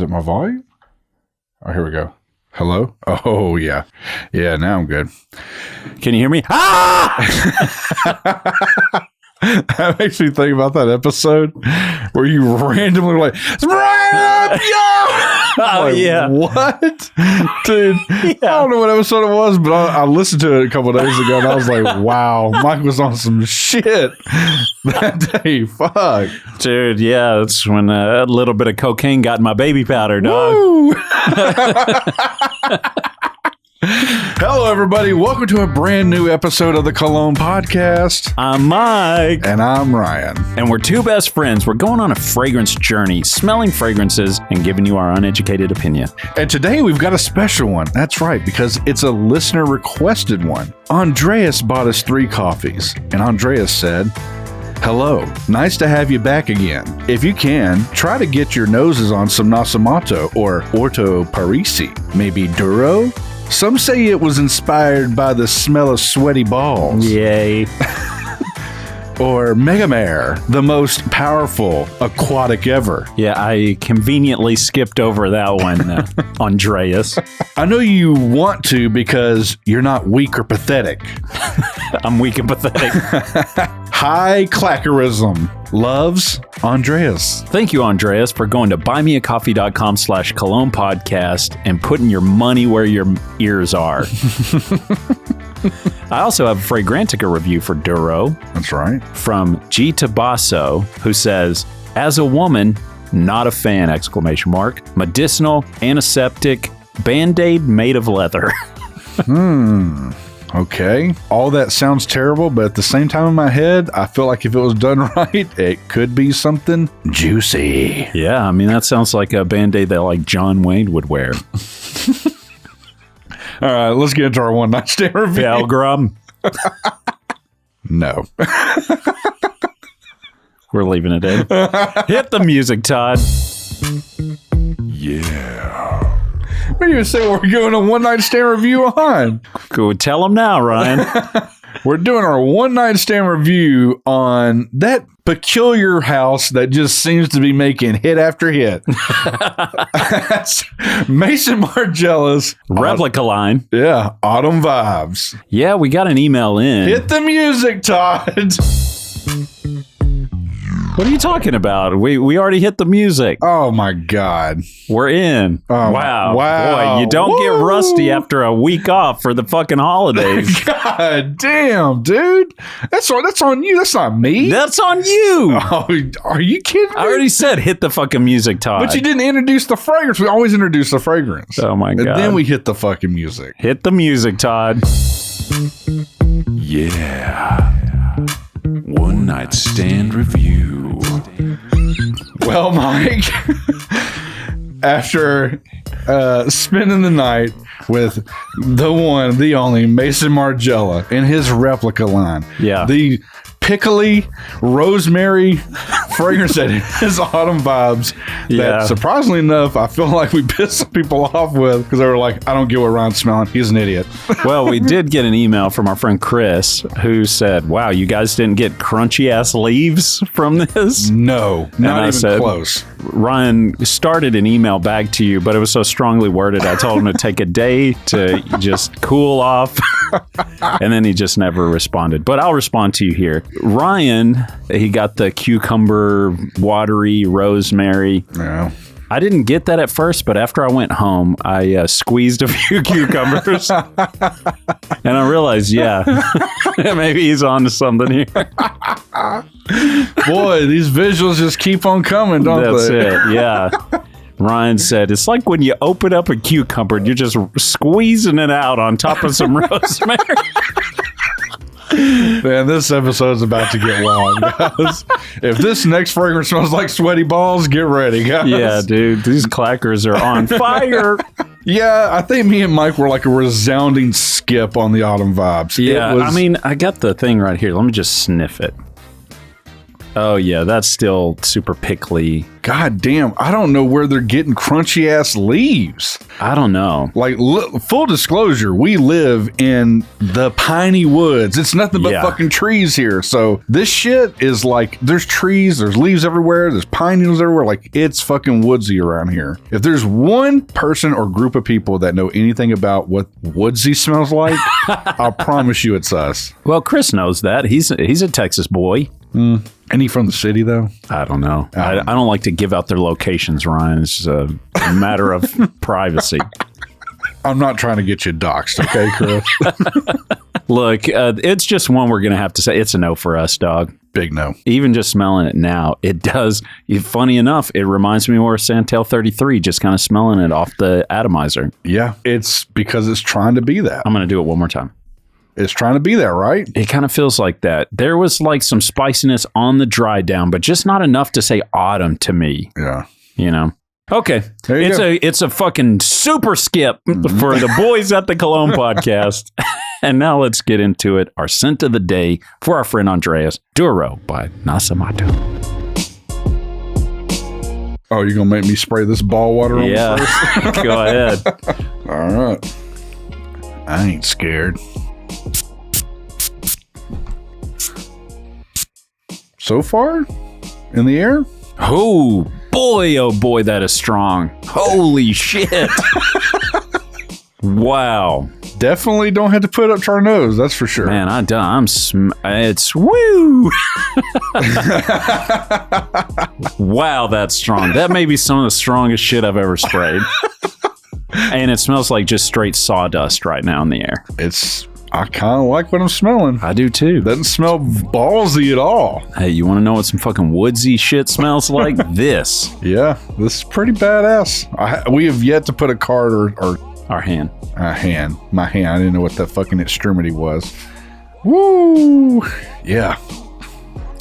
Is it my volume? Oh, here we go. Hello? Oh, yeah. Yeah, now I'm good. Can you hear me? Ah! That makes me think about that episode where you randomly were like, Ryan, Oh, like, yeah. What? Dude, I don't know what episode it was, but I listened to it a couple of days ago and I was like, wow, Mike was on some shit that day. Fuck. Dude, yeah, that's when a little bit of cocaine got in my baby powder, dog. Woo! Hello, everybody. Welcome to a brand new episode of the Cologne podcast. I'm Mike. And I'm Ryan. And we're two best friends. We're going on a fragrance journey, smelling fragrances and giving you our uneducated opinion. And today we've got a special one. That's right, because it's a listener requested one. Andreas bought us 3 coffees, and Andreas said, hello, nice to have you back again. If you can, try to get your noses on some Nasomatto or Orto Parisi, maybe Duro. Some say it was inspired by the smell of sweaty balls. Yay. Or Megamare, the most powerful aquatic ever. Yeah, I conveniently skipped over that one, Andreas. I know you want to because you're not weak or pathetic. I'm weak and pathetic. High clackerism. Loves, Andreas. Thank you, Andreas, for going to buymeacoffee.com/Cologne podcast and putting your money where your ears are. I also have a Fragrantica review for Duro. That's right. From G Tabasso, who says, as a woman, not a fan, ! Medicinal, antiseptic, Band-Aid made of leather. Okay. All that sounds terrible, but at the same time in my head, I feel like if it was done right, it could be something juicy. Yeah, I mean, that sounds like a Band-Aid that like John Wayne would wear. All right, let's get into our one night stand review. Pilgrim. No. We're leaving it in. Hit the music, Todd. Yeah. What do you say we're doing a one night stand review on? Go tell them now, Ryan. We're doing our one night stand review on that peculiar house that just seems to be making hit after hit. That's Maison Margiela's replica line. Yeah, Autumn Vibes. Yeah, we got an email in. Hit the music, Todd. What are you talking about? We already hit the music. Oh my God. We're in. Wow. Boy, you don't get rusty after a week off for the fucking holidays. God damn, dude. That's on you. That's not me. That's on you. Oh, are you kidding me? I already said hit the fucking music, Todd. But you didn't introduce the fragrance. We always introduce the fragrance. Oh my God. And then we hit the fucking music. Hit the music, Todd. Yeah. One night stand review. Well, Mike, after spending the night with the one, the only Maison Margiela in his replica line, the pickly rosemary fragrance that is Autumn Vibes, that surprisingly enough, I feel like we pissed some people off with because they were like, I don't get what Ryan's smelling. He's an idiot. Well, we did get an email from our friend Chris who said, wow, you guys didn't get crunchy ass leaves from this? No, not even close. Ryan started an email back to you, but it was so strongly worded, I told him to take a day to just cool off. And then he just never responded. But I'll respond to you here. Ryan, he got the cucumber, watery, rosemary. Yeah. I didn't get that at first, but after I went home, I squeezed a few cucumbers. And I realized, maybe he's on to something here. Boy, these visuals just keep on coming, don't That's they? it, yeah. Ryan said, it's like when you open up a cucumber and you're just squeezing it out on top of some rosemary. Man, this episode's about to get long, guys. If this next fragrance smells like sweaty balls, get ready, guys. Yeah, dude, these clackers are on fire. Yeah, I think me and Mike were like a resounding skip on the Autumn Vibes. Yeah, I mean, I got the thing right here. Let me just sniff it. Oh, yeah. That's still super pickly. God damn. I don't know where they're getting crunchy ass leaves. I don't know. Like, full disclosure, we live in the piney woods. It's nothing but fucking trees here. So this shit is like, there's trees, there's leaves everywhere, there's pine needles everywhere. Like, it's fucking woodsy around here. If there's one person or group of people that know anything about what woodsy smells like, I promise you it's us. Well, Chris knows that. He's a Texas boy. Any from the city, though? I don't know. I don't like to give out their locations, Ryan. It's just a matter of privacy. I'm not trying to get you doxxed, okay, Chris? Look, it's just one we're going to have to say. It's a no for us, dog. Big no. Even just smelling it now, it does. Funny enough, it reminds me more of Santal 33, just kind of smelling it off the atomizer. Yeah, it's because it's trying to be that. I'm going to do it one more time. It's trying to be that, right? It kind of feels like that. There was like some spiciness on the dry down, but just not enough to say autumn to me. Yeah. You know? Okay. It's a fucking super skip for the boys at the Cologne podcast. And now let's get into it. Our scent of the day for our friend Andreas, Duro by Nasomatto. Oh, you're going to make me spray this ball water on first? Go ahead. All right. I ain't scared. So far in the air? Oh boy, that is strong. Holy shit. Wow. Definitely don't have to put it up to our nose, that's for sure. Man, it's woo. Wow, that's strong. That may be some of the strongest shit I've ever sprayed. And it smells like just straight sawdust right now in the air. I kind of like what I'm smelling. I do too. Doesn't smell ballsy at all. Hey, you want to know what some fucking woodsy shit smells like? This. Yeah, this is pretty badass. We have yet to put a card or our hand. My hand. I didn't know what that fucking extremity was. Woo! Yeah.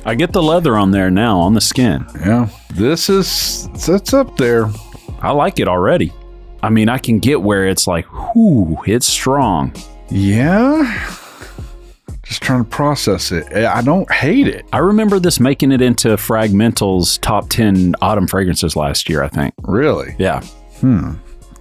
I get the leather on there now on the skin. Yeah. It's up there. I like it already. I mean, I can get where it's like, whoo, it's strong. Yeah. Just trying to process it. I don't hate it. I remember this making it into Fragmental's top 10 autumn fragrances last year, I think. Really? Yeah.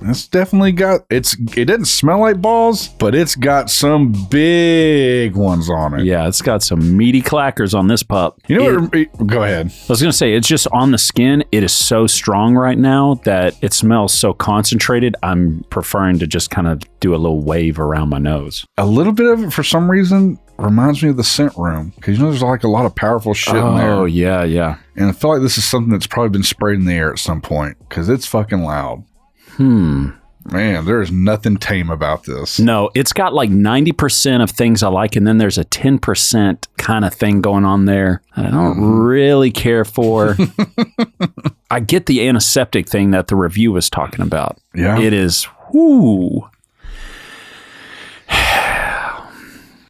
It's definitely got, it doesn't smell like balls, but it's got some big ones on it. Yeah, it's got some meaty clackers on this pup. You know what? Go ahead. I was going to say, it's just on the skin. It is so strong right now that it smells so concentrated. I'm preferring to just kind of do a little wave around my nose. A little bit of it, for some reason, reminds me of the scent room. Because there's like a lot of powerful shit in there. Oh, yeah, yeah. And I feel like this is something that's probably been sprayed in the air at some point. Because it's fucking loud. Man, there's nothing tame about this. No, it's got like 90% of things I like, and then there's a 10% kind of thing going on there I don't really care for. I get the antiseptic thing that the review was talking about. Yeah. It is, whoo.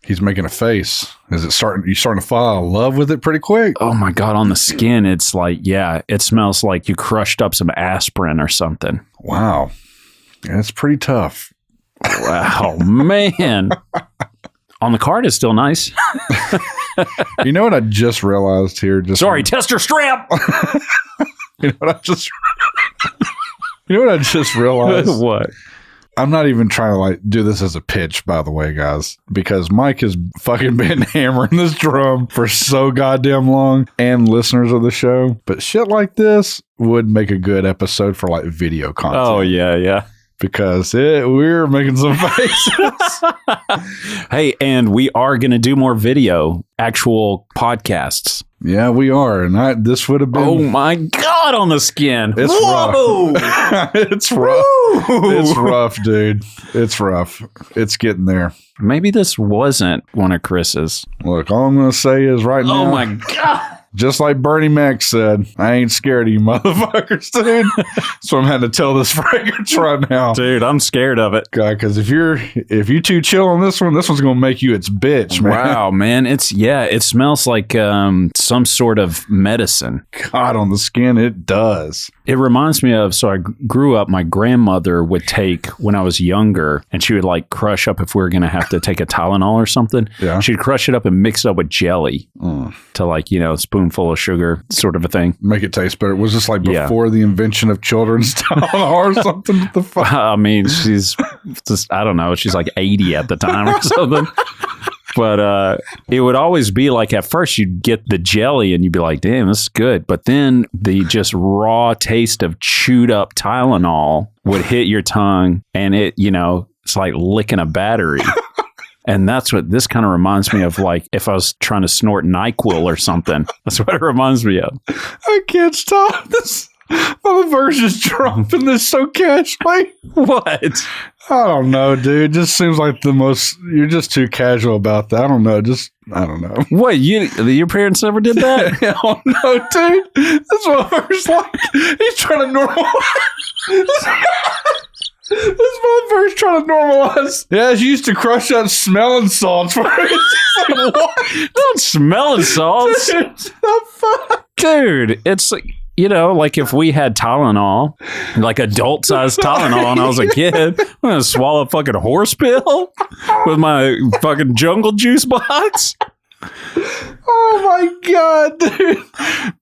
He's making a face. Is it you starting to fall in love with it pretty quick? Oh my God, on the skin, it's like, yeah, it smells like you crushed up some aspirin or something. Wow. That's pretty tough. Wow, man. On the card, it's still nice. You know what I just realized here? Sorry, tester strap. You know what I just realized? What? I'm not even trying to like do this as a pitch, by the way, guys, because Mike has fucking been hammering this drum for so goddamn long, and listeners of the show. But shit like this would make a good episode for like video content. Oh, yeah, yeah. Because we're making some faces. Hey, and we are going to do more video, actual podcasts. Yeah, we are. And this would have been... Oh, my God, on the skin. It's Whoa! rough. It's rough. It's rough, dude. It's rough. It's getting there. Maybe this wasn't one of Chris's. Look, all I'm going to say is right now... Oh, my God. Just like Bernie Mac said, I ain't scared of you motherfuckers, dude. So I'm having to tell this fragrance right now. Dude, I'm scared of it. God, because if you too chill on this one's going to make you its bitch, man. Wow, man. It smells like some sort of medicine. God, on the skin, it does. It reminds me of, so I grew up, my grandmother would take, when I was younger, and she would like crush up if we were going to have to take a Tylenol or something. Yeah. She'd crush it up and mix it up with jelly to like, spoon spoonful of sugar sort of a thing. Make it taste better. Was this like before the invention of children's Tylenol or something? What the fuck? I mean, she's just, I don't know. She's like 80 at the time or something. But it would always be like, at first you'd get the jelly and you'd be like, damn, this is good. But then the just raw taste of chewed up Tylenol would hit your tongue, and it, it's like licking a battery. And that's what this kind of reminds me of, like if I was trying to snort NyQuil or something. That's what it reminds me of. I can't stop this. My version's dropping this so casually. What? I don't know, dude. Just seems like you're just too casual about that. I don't know. I don't know. What, your parents never did that? Hell no, dude. That's what I was like. He's trying to normalize. This motherfucker's trying to normalize. Yeah, she used to crush that smelling salts for it. Like, what? Not smelling salts. Dude, the fuck? Dude, it's like, like if we had Tylenol, like adult-sized Tylenol, and I was a kid, I'm going to swallow a fucking horse pill with my fucking jungle juice box. Oh my god, dude.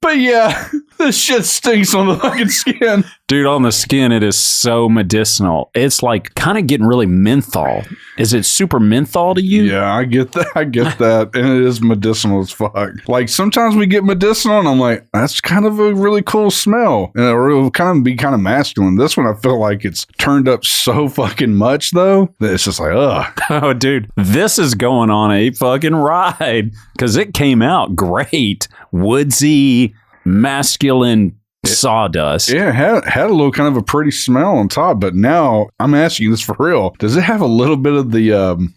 But yeah, this shit stinks on the fucking skin. Dude, on the skin, it is so medicinal. It's like kind of getting really menthol. Is it super menthol to you? Yeah, I get that. And it is medicinal as fuck. Like sometimes we get medicinal and I'm like, that's kind of a really cool smell. And it'll kind of masculine. This one, I feel like it's turned up so fucking much though, that it's just like, ugh. Oh, dude, this is going on a fucking ride because it came out great. Woodsy, masculine sawdust. Yeah, it had a little kind of a pretty smell on top, but now I'm asking you this for real. Does it have a little bit of the,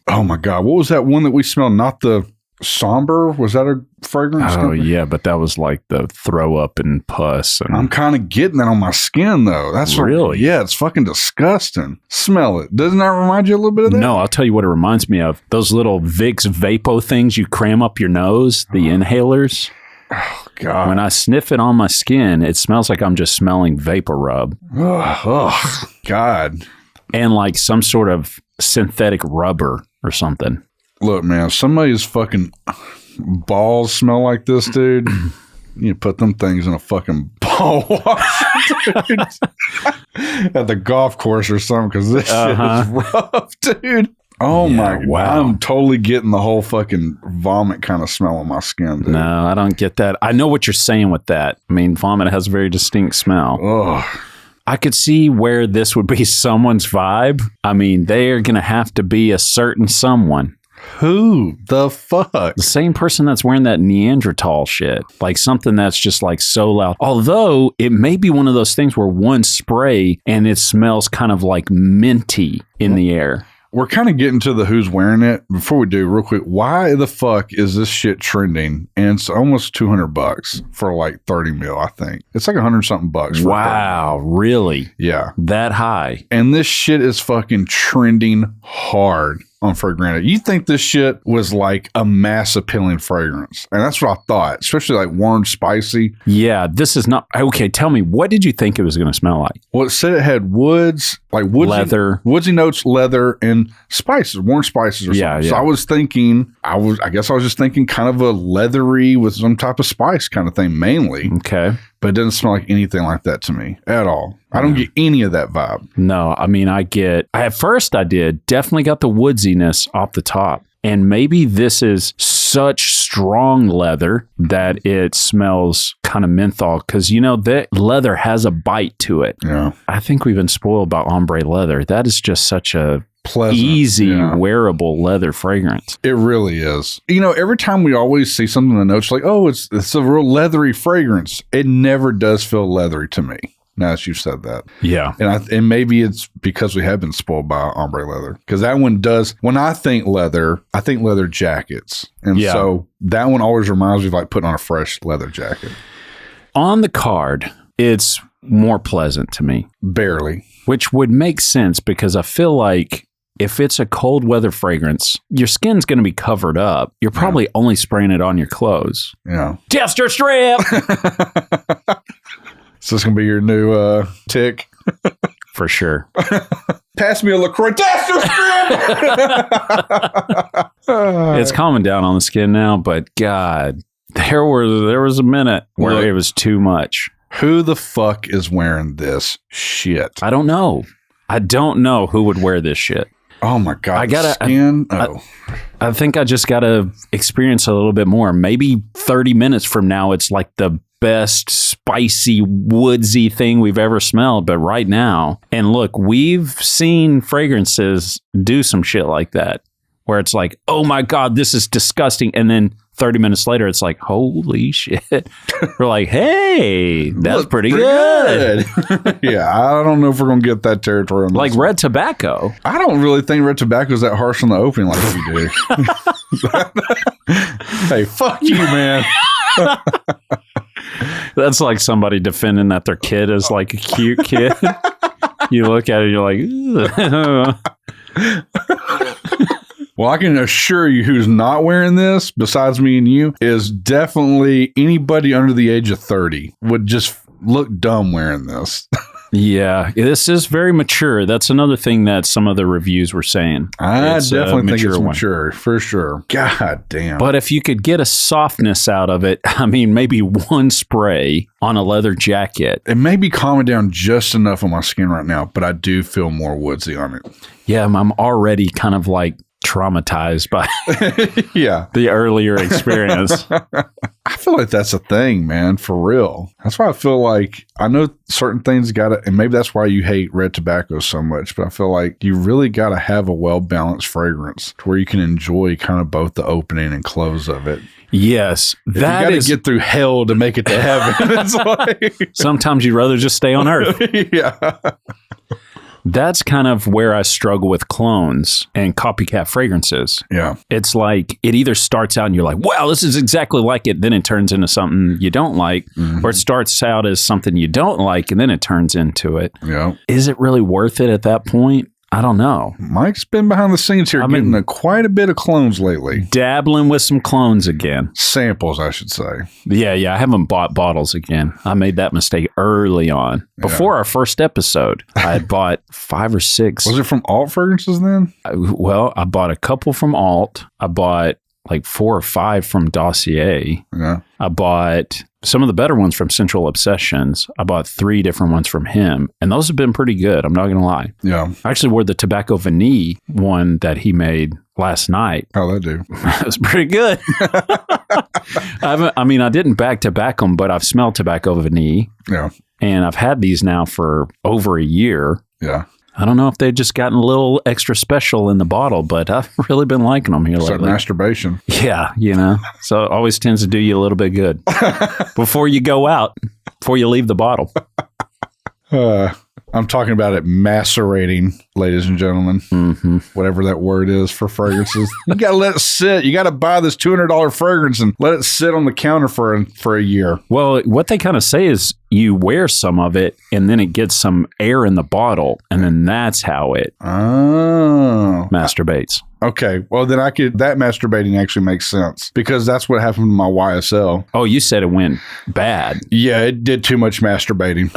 oh my God, what was that one that we smelled? Not the somber? Was that a fragrance? Oh, yeah, but that was like the throw up and pus. And I'm kind of getting that on my skin though. That's really? Yeah, it's fucking disgusting. Smell it. Doesn't that remind you a little bit of that? No, I'll tell you what it reminds me of. Those little Vicks Vapo things you cram up your nose, the inhalers. Oh, God. When I sniff it on my skin, it smells like I'm just smelling vapor rub. Oh, God. And like some sort of synthetic rubber or something. Look, man, if somebody's fucking balls smell like this, dude, you put them things in a fucking ball wash, dude. At the golf course or something, because this shit is rough, dude. Oh yeah, my! Wow! I'm totally getting the whole fucking vomit kind of smell on my skin, dude. No, I don't get that. I know what you're saying with that. I mean, vomit has a very distinct smell. Ugh. I could see where this would be someone's vibe. I mean, they are going to have to be a certain someone. Who the fuck? The same person that's wearing that Neanderthal shit. Like something that's just like so loud. Although it may be one of those things where one spray and it smells kind of like minty in the air. We're kind of getting to the who's wearing it. Before we do, real quick, why the fuck is this shit trending? And it's almost $200 for like 30 mil, I think. It's like $100 something bucks. Wow, really? Yeah. That high. And this shit is fucking trending hard on Fragrant. You think this shit was like a mass appealing fragrance. And that's what I thought, especially like warm, spicy. Yeah, this is not. Okay, tell me, what did you think it was going to smell like? Well, it said it had woods, like woodsy notes, leather, and spices, warm spices or something. Yeah. So I was thinking, I guess I was just thinking kind of a leathery with some type of spice kind of thing mainly. Okay. But it doesn't smell like anything like that to me at all. I don't get any of that vibe. No, I mean, at first I definitely got the woodsiness off the top. And maybe this is such strong leather that it smells kind of menthol. Because, that leather has a bite to it. Yeah. I think we've been spoiled about ombre leather. That is just such a pleasant, easy, wearable leather fragrance. It really is. Every time we always see something in the notes like, oh, it's a real leathery fragrance. It never does feel leathery to me. Now that you've said that. Yeah. And maybe it's because we have been spoiled by ombre leather. Because that one does, when I think leather jackets. And so that one always reminds me of like putting on a fresh leather jacket. On the card, it's more pleasant to me. Barely. Which would make sense because I feel like if it's a cold weather fragrance, your skin's going to be covered up. You're probably only spraying it on your clothes. Yeah. Tester strip! So it's going to be your new tick? For sure. Pass me a LaCroix tester strip! It's calming down on the skin now, but God, There was a minute where it was too much. Who the fuck is wearing this shit? I don't know. I don't know who would wear this shit. Oh my God. I think I just got to experience a little bit more. Maybe 30 minutes from now, it's like the best spicy, woodsy thing we've ever smelled. But right now, and look, we've seen fragrances do some shit like that, where it's like, oh my God, this is disgusting. And then 30 minutes later, it's like, holy shit. We're like, hey, that's pretty good. Yeah, I don't know if we're going to get that territory on this like one. red tobacco. I don't really think red tobacco is that harsh on the opening like you do. Hey, fuck you, man. That's like somebody defending that their kid is like a cute kid. You look at it, you're like, ugh. Well, I can assure you who's not wearing this, besides me and you, is definitely anybody under the age of 30 would just look dumb wearing this. Yeah, this is very mature. That's another thing that some of the reviews were saying. I definitely think it's one. mature, for sure. God damn. But if you could get a softness out of it, I mean, maybe one spray on a leather jacket. It may be calming down just enough on my skin right now, but I do feel more woodsy on it. Yeah, I'm already kind of like traumatized by yeah, the earlier experience. I feel like that's a thing, man, for real. That's why I feel like I know certain things got to, and maybe that's why you hate red tobacco so much, but I feel like you really got to have a well-balanced fragrance to where you can enjoy kind of both the opening and close of it. Yes, If you got to get through hell to make it to heaven. It's like sometimes you'd rather just stay on earth. Yeah. That's kind of where I struggle with clones and copycat fragrances. Yeah. It's like it either starts out and you're like, wow, this is exactly like it. Then it turns into something you don't like, or it starts out as something you don't like and then it turns into it. Yeah. Is it really worth it at that point? I don't know. Mike's been behind the scenes here getting quite a bit of clones lately. Dabbling with some clones again. Samples, I should say. Yeah. I haven't bought bottles again. I made that mistake early on. Before our first episode, I had bought 5 or 6. Was it from Alt Fragrances then? I bought a couple from Alt. I bought like 4 or 5 from Dossier. Yeah. I bought some of the better ones from Central Obsessions. I bought 3 different ones from him, and those have been pretty good. I'm not going to lie. Yeah. I actually wore the Tobacco Vanille one that he made last night. How'd that do? It was pretty good. I didn't back to back them, but I've smelled Tobacco Vanille. Yeah. And I've had these now for over a year. Yeah. I don't know if they've just gotten a little extra special in the bottle, but I've really been liking them here lately. Like masturbation. Yeah, so it always tends to do you a little bit good before you go out, before you leave the bottle. I'm talking about it macerating, ladies and gentlemen. Mm-hmm. Whatever that word is for fragrances. You got to let it sit. You got to buy this $200 fragrance and let it sit on the counter for a year. Well, what they kind of say is you wear some of it and then it gets some air in the bottle and then that's how it masturbates. Okay. Well, then that masturbating actually makes sense because that's what happened to my YSL. Oh, you said it went bad. Yeah, it did too much masturbating.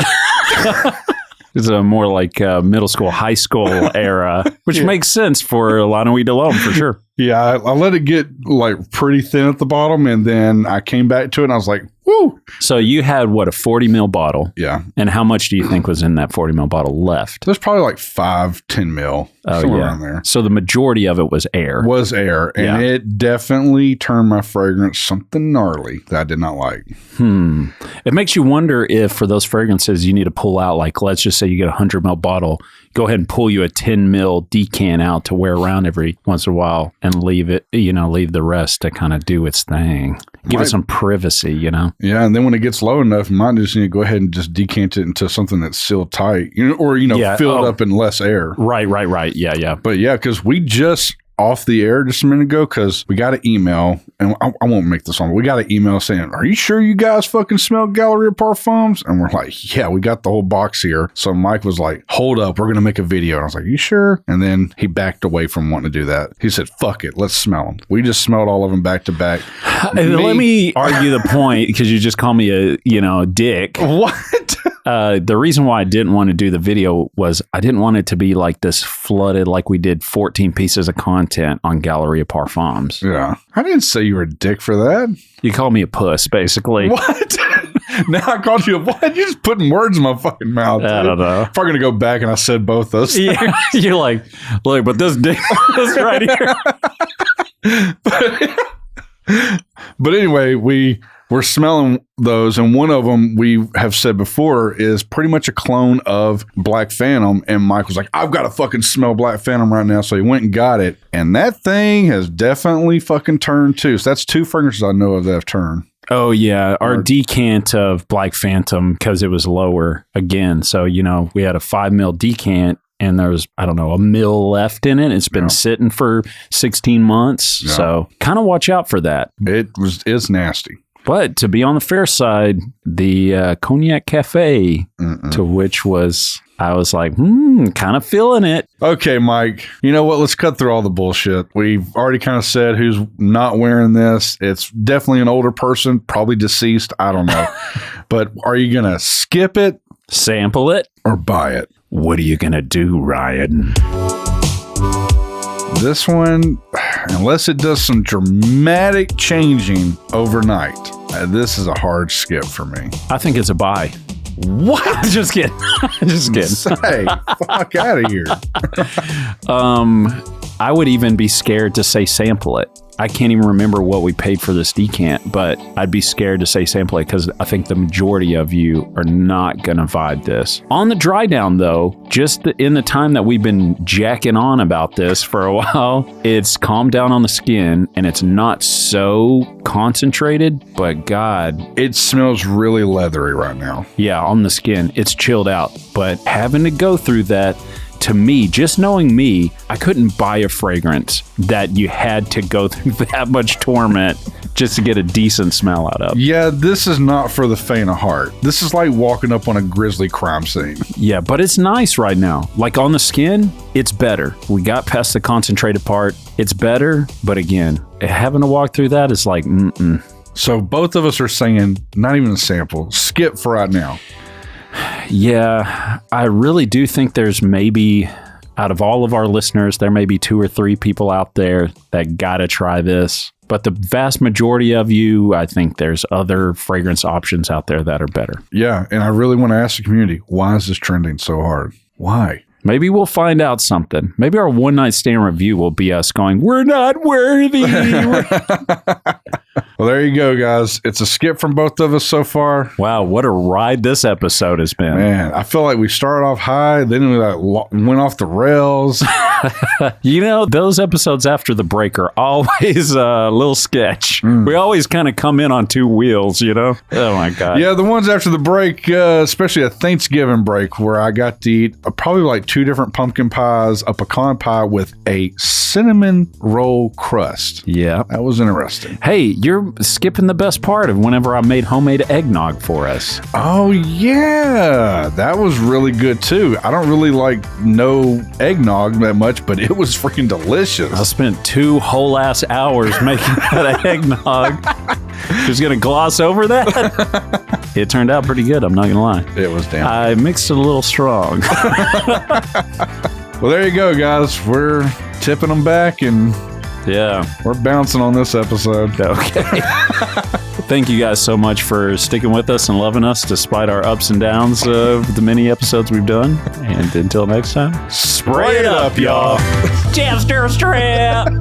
It's a more like middle school, high school era, which makes sense for La Nuit de l'Homme for sure. Yeah, I let it get like pretty thin at the bottom, and then I came back to it, and I was like, woo! So you had, what, a 40 ml bottle? Yeah. And how much do you think was in that 40 ml bottle left? There's probably like 5-10 mil, somewhere around there. So the majority of it was air. And it definitely turned my fragrance something gnarly that I did not like. It makes you wonder if for those fragrances you need to pull out, like let's just say you get a 100 ml bottle, go ahead and pull you a 10 mil decan out to wear around every once in a while and leave it, leave the rest to kind of do its thing. Give it some privacy, Yeah, and then when it gets low enough, you might just need to go ahead and just decant it into something that's sealed tight, or fill it up in less air. Right. Yeah. But yeah, because we just off the air just a minute ago because we got an email, and I won't make this on, but we got an email saying, are you sure you guys fucking smell Galleria Parfums? And we're like, yeah, we got the whole box here. So Mike was like, hold up, we're going to make a video. And I was like, you sure? And then he backed away from wanting to do that. He said, fuck it, let's smell them. We just smelled all of them back to back. Let me argue the point because you just call me a dick. What? The reason why I didn't want to do the video was I didn't want it to be like this flooded, like we did 14 pieces of content on Galleria Parfums. Yeah. I didn't say you were a dick for that. You call me a puss, basically. What? Now I called you a what? You're just putting words in my fucking mouth. I don't know. If I'm going to go back and I said both those things. Yeah, you're like, look, but this dick is right here. But anyway, we're smelling those, and one of them we have said before is pretty much a clone of Black Phantom. And Mike was like, I've got to fucking smell Black Phantom right now. So he went and got it. And that thing has definitely fucking turned too. So that's 2 fragrances I know of that have turned. Oh, yeah. Our decant of Black Phantom, because it was lower again. So, we had a 5 mil decant. And there's, I don't know, a mil left in it. It's been sitting for 16 months. Yeah. So kind of watch out for that. It's nasty. But to be on the fair side, the Cognac Cafe, to which I was like, kind of feeling it. Okay, Mike, you know what? Let's cut through all the bullshit. We've already kind of said who's not wearing this. It's definitely an older person, probably deceased. I don't know. But are you going to skip it? Sample it? Or buy it? What are you going to do, Ryan? This one, unless it does some dramatic changing overnight, this is a hard skip for me. I think it's a buy. What? Just kidding. Just kidding. Say, fuck out of here. I would even be scared to say sample it. I can't even remember what we paid for this decant, but I'd be scared to say sample it because I think the majority of you are not going to vibe this. On the dry down, though, just in the time that we've been jacking on about this for a while, it's calmed down on the skin and it's not so concentrated, but God. It smells really leathery right now. Yeah, on the skin. It's chilled out, but having to go through that, to me, just knowing me, I couldn't buy a fragrance that you had to go through that much torment just to get a decent smell out of. Yeah, this is not for the faint of heart. This is like walking up on a grisly crime scene. Yeah, but it's nice right now. Like on the skin, it's better. We got past the concentrated part. It's better, but again, having to walk through that is like, So both of us are saying, not even a sample, skip for right now. Yeah, I really do think there's maybe, out of all of our listeners, there may be 2 or 3 people out there that gotta try this. But the vast majority of you, I think there's other fragrance options out there that are better. Yeah, and I really want to ask the community, why is this trending so hard? Why? Maybe we'll find out something. Maybe our one night stand review will be us going, we're not worthy. Well, there you go, guys. It's a skip from both of us so far. Wow, what a ride this episode has been. Man, I feel like we started off high, then we went off the rails. Those episodes after the break are always a little sketch. We always kind of come in on 2 wheels, Oh, my God. Yeah, the ones after the break, especially a Thanksgiving break, where I got to eat probably like 2 different pumpkin pies, a pecan pie with a cinnamon roll crust. Yeah. That was interesting. Hey, you're skipping the best part of whenever I made homemade eggnog for us. Oh, yeah. That was really good, too. I don't really know eggnog that much, but it was freaking delicious. I spent 2 whole ass hours making that eggnog. Just going to gloss over that? It turned out pretty good, I'm not going to lie. It was damn. I mixed it a little strong. Well, there you go, guys. We're tipping them back and yeah, we're bouncing on this episode. Okay. Thank you guys so much for sticking with us and loving us despite our ups and downs of the many episodes we've done. And until next time, spray it up, y'all. Jester strap.